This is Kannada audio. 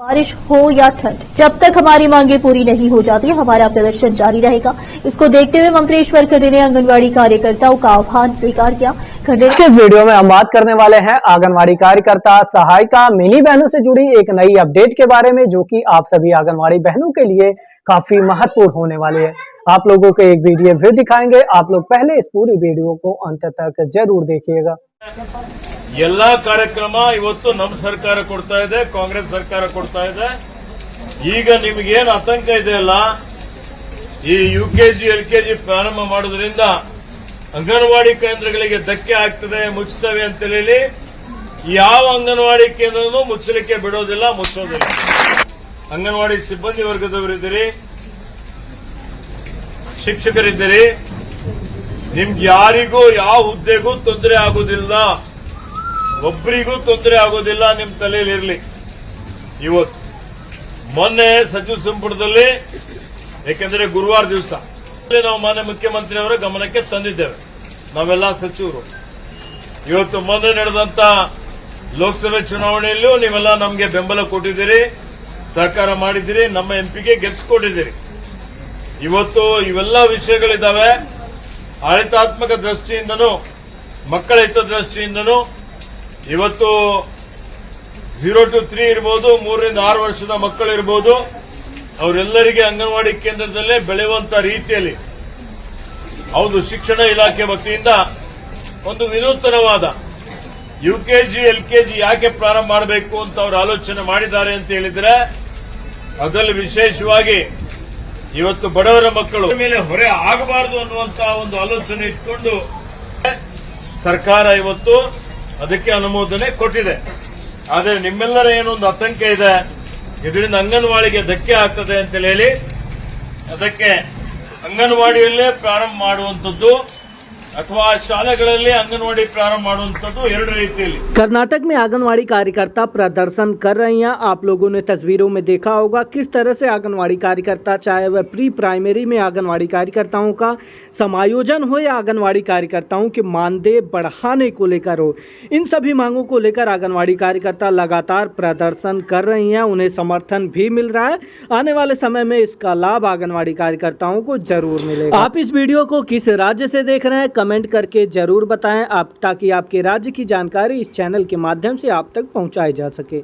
बारिश हो या ठंड, जब तक हमारी मांगे पूरी नहीं हो जाती हमारा प्रदर्शन जारी रहेगा। इसको देखते हुए मंत्रेश्वर खंडे ने आंगनवाड़ी कार्यकर्ताओं का आह्वान स्वीकार किया। खंडे आज के इस वीडियो में हम बात करने वाले हैं आंगनवाड़ी कार्यकर्ता सहायिका मिनी बहनों से जुड़ी एक नई अपडेट के बारे में, जो कि आप सभी आंगनवाड़ी बहनों के लिए काफी महत्वपूर्ण होने वाली है। आप लोगों को एक वीडियो भी दिखाएंगे, आप लोग पहले इस पूरी वीडियो को अंत तक जरूर देखिएगा। ಎಲ್ಲ ಕಾರ್ಯಕ್ರಮ ಇವತ್ತು ನಮ್ಮ ಸರ್ಕಾರ ಕೊಡ್ತಾ ಇದೆ, ಕಾಂಗ್ರೆಸ್ ಸರ್ಕಾರ ಕೊಡ್ತಾ ಇದೆ। ಈಗ ನಿಮಗೇನು ಆತಂಕ ಇದೆಯಲ್ಲ, ಈ ಯುಕೆಜಿ ಎಲ್ಕೆಜಿ ಪ್ರಾರಂಭ ಮಾಡೋದ್ರಿಂದ ಅಂಗನವಾಡಿ ಕೇಂದ್ರಗಳಿಗೆ ಧಕ್ಕೆ ಆಗ್ತದೆ, ಮುಚ್ಚುತ್ತವೆ ಅಂತ ಹೇಳಿ ಯಾವ ಅಂಗನವಾಡಿ ಕೇಂದ್ರನೂ ಮುಚ್ಚಲಿಕ್ಕೆ ಬಿಡೋದಿಲ್ಲ, ಮುಚ್ಚೋದಿಲ್ಲ। ಅಂಗನವಾಡಿ ಸಿಬ್ಬಂದಿ ವರ್ಗದವರಿದ್ದೀರಿ, ಶಿಕ್ಷಕರಿದ್ದೀರಿ, ನಿಮ್ಗೆ ಯಾರಿಗೂ ಯಾವ ಹುದ್ದೆಗೂ ತೊಂದರೆ ಆಗೋದಿಲ್ಲ, ಒಬ್ಬರಿಗೂ ತೊಂದರೆ ಆಗೋದಿಲ್ಲ, ನಿಮ್ ತಲೆಯಲ್ಲಿ ಇರಲಿ। ಇವತ್ತು ಮೊನ್ನೆ ಸಚಿವ ಸಂಪುಟದಲ್ಲಿ, ಯಾಕೆಂದ್ರೆ ಗುರುವಾರ ದಿವಸ ನಾವು ಮಾನ್ಯ ಮುಖ್ಯಮಂತ್ರಿ ಅವರ ಗಮನಕ್ಕೆ ತಂದಿದ್ದೇವೆ, ನಾವೆಲ್ಲ ಸಚಿವರು। ಇವತ್ತು ಮೊನ್ನೆ ನಡೆದಂತ ಲೋಕಸಭೆ ಚುನಾವಣೆಯಲ್ಲೂ ನೀವೆಲ್ಲ ನಮಗೆ ಬೆಂಬಲ ಕೊಟ್ಟಿದ್ದೀರಿ, ಸಹಕಾರ ಮಾಡಿದ್ದೀರಿ, ನಮ್ಮ ಎಂಪಿಗೆ ಗೆಲ್ಲಿಸಿಕೊಟ್ಟಿದ್ದೀರಿ। ಇವತ್ತು ಇವೆಲ್ಲ ವಿಷಯಗಳಿದ್ದಾವೆ, ಆಡಳಿತಾತ್ಮಕ ದೃಷ್ಟಿಯಿಂದನೂ ಮಕ್ಕಳ ಹಿತದೃಷ್ಟಿಯಿಂದನೂ ಇವತ್ತು 0 to 3 ಇರಬಹುದು, 3 ರಿಂದ 6 ವರ್ಷದ ಮಕ್ಕಳು ಇರಬಹುದು, ಅವರೆಲ್ಲರಿಗೆ ಅಂಗನವಾಡಿ ಕೇಂದ್ರದಲ್ಲೇ ಬೆಳೆಯುವಂತ ರೀತಿಯಲ್ಲಿ ಹೌದು ಶಿಕ್ಷಣ ಇಲಾಖೆ ವತಿಯಿಂದ ಒಂದು ವಿನೂತನವಾದ ಯುಕೆಜಿ ಎಲ್ಕೆಜಿ ಯಾಕೆ ಪ್ರಾರಂಭ ಮಾಡಬೇಕು ಅಂತ ಅವರು ಆಲೋಚನೆ ಮಾಡಿದ್ದಾರೆ ಅಂತ ಹೇಳಿದ್ರೆ, ಅದರಲ್ಲಿ ವಿಶೇಷವಾಗಿ ಇವತ್ತು ಬಡವರ ಮಕ್ಕಳು ಮೇಲೆ ಹೊರೆ ಆಗಬಾರದು ಅನ್ನುವಂತ ಒಂದು ಆಲೋಚನೆ ಇಟ್ಕೊಂಡು ಸರ್ಕಾರ ಇವತ್ತು ಅದಕ್ಕೆ ಅನುಮೋದನೆ ಕೊಟ್ಟಿದೆ। ಆದರೆ ನಿಮ್ಮೆಲ್ಲರ ಏನೊಂದು ಆತಂಕ ಇದೆ, ಇದರಿಂದ ಅಂಗನವಾಡಿಗೆ ಧಕ್ಕೆ ಆಗ್ತದೆ ಅಂತ ಹೇಳಿ ಅದಕ್ಕೆ ಅಂಗನವಾಡಿಯಲ್ಲೇ ಪ್ರಾರಂಭ ಮಾಡುವಂತದ್ದು अथवा शाಲೆಗಳಲ್ಲಿ अंगनवाड़ी प्रारंभ ಮಾಡುವಂತದ್ದು ಎರಡು ರೀತಿಯಲ್ಲಿ। कर्नाटक में आंगनवाड़ी कार्यकर्ता प्रदर्शन कर रही हैं। आप लोगों ने तस्वीरों में देखा होगा किस तरह से आंगनवाड़ी कार्यकर्ता, चाहे वह प्री प्राइमरी में आंगनवाड़ी कार्यकर्ताओं का समायोजन हो या आंगनवाड़ी कार्यकर्ताओं के मानदेय बढ़ाने को लेकर हो, इन सभी मांगों को लेकर आंगनवाड़ी कार्यकर्ता लगातार प्रदर्शन कर रही हैं। उन्हें समर्थन भी मिल रहा है। आने वाले समय में इसका लाभ आंगनवाड़ी कार्यकर्ताओं को जरूर मिलेगा। आप इस वीडियो को किस राज्य से देख रहे हैं कमेंट करके जरूर बताएं, ताकि आपके राज्य की जानकारी इस चैनल के माध्यम से आप तक पहुंचाई जा सके।